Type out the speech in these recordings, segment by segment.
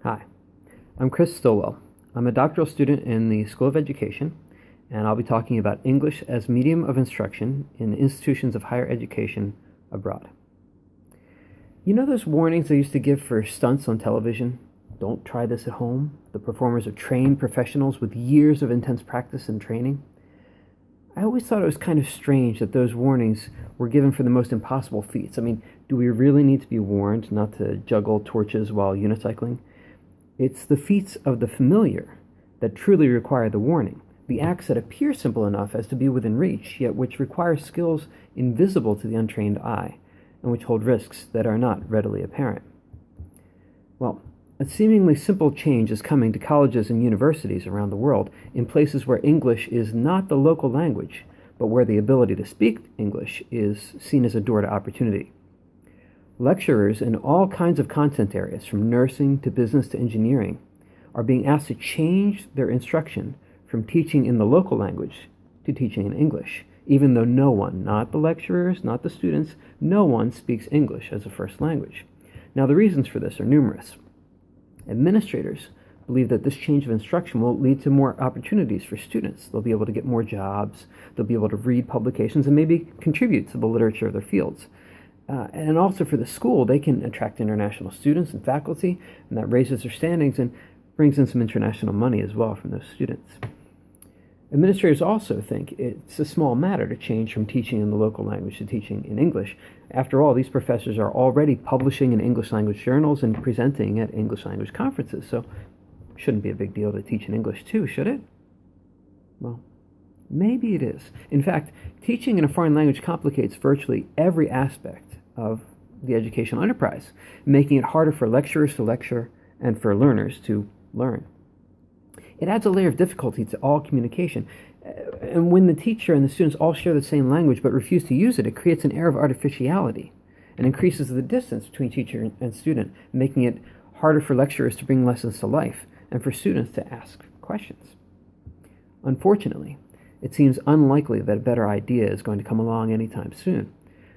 Hi, I'm Chris Stillwell. I'm a doctoral student in the School of Education, and I'll be talking about English as medium of instruction in institutions of higher education abroad. You know those warnings they used to give for stunts on television? Don't try this at home. The performers are trained professionals with years of intense practice and training. I always thought it was kind of strange that those warnings were given for the most impossible feats. I mean, do we really need to be warned not to juggle torches while unicycling? It's the feats of the familiar that truly require the warning, the acts that appear simple enough as to be within reach, yet which require skills invisible to the untrained eye, and which hold risks that are not readily apparent. Well, a seemingly simple change is coming to colleges and universities around the world in places where English is not the local language, but where the ability to speak English is seen as a door to opportunity. Lecturers in all kinds of content areas, from nursing to business to engineering, are being asked to change their instruction from teaching in the local language to teaching in English, even though no one, not the lecturers, not the students, no one speaks English as a first language. Now, the reasons for this are numerous. Administrators believe that this change of instruction will lead to more opportunities for students. They'll be able to get more jobs, they'll be able to read publications, and maybe contribute to the literature of their fields. And also for the school, they can attract international students and faculty, and that raises their standings and brings in some international money as well from those students. Administrators also think it's a small matter to change from teaching in the local language to teaching in English. After all, these professors are already publishing in English language journals and presenting at English language conferences, so it shouldn't be a big deal to teach in English too, should it? Well, maybe it is. In fact, teaching in a foreign language complicates virtually every aspect of the educational enterprise, making it harder for lecturers to lecture and for learners to learn. It adds a layer of difficulty to all communication. And when the teacher and the students all share the same language but refuse to use it, it creates an air of artificiality and increases the distance between teacher and student, making it harder for lecturers to bring lessons to life and for students to ask questions. Unfortunately, it seems unlikely that a better idea is going to come along anytime soon.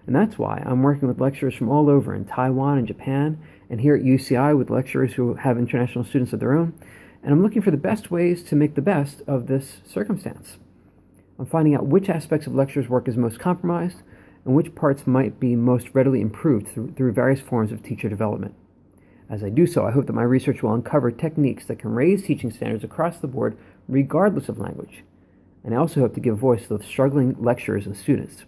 And that's why I'm working with lecturers from all over in Taiwan and Japan, and here at UCI with lecturers who have international students of their own. And I'm looking for the best ways to make the best of this circumstance. I'm finding out which aspects of lecturers' work is most compromised and which parts might be most readily improved through various forms of teacher development. As I do so, I hope that my research will uncover techniques that can raise teaching standards across the board regardless of language. And I also hope to give voice to the struggling lecturers and students,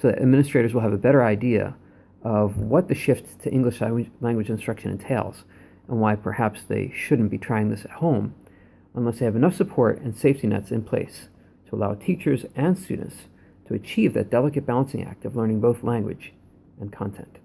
so that administrators will have a better idea of what the shift to English language instruction entails and why perhaps they shouldn't be trying this at home unless they have enough support and safety nets in place to allow teachers and students to achieve that delicate balancing act of learning both language and content.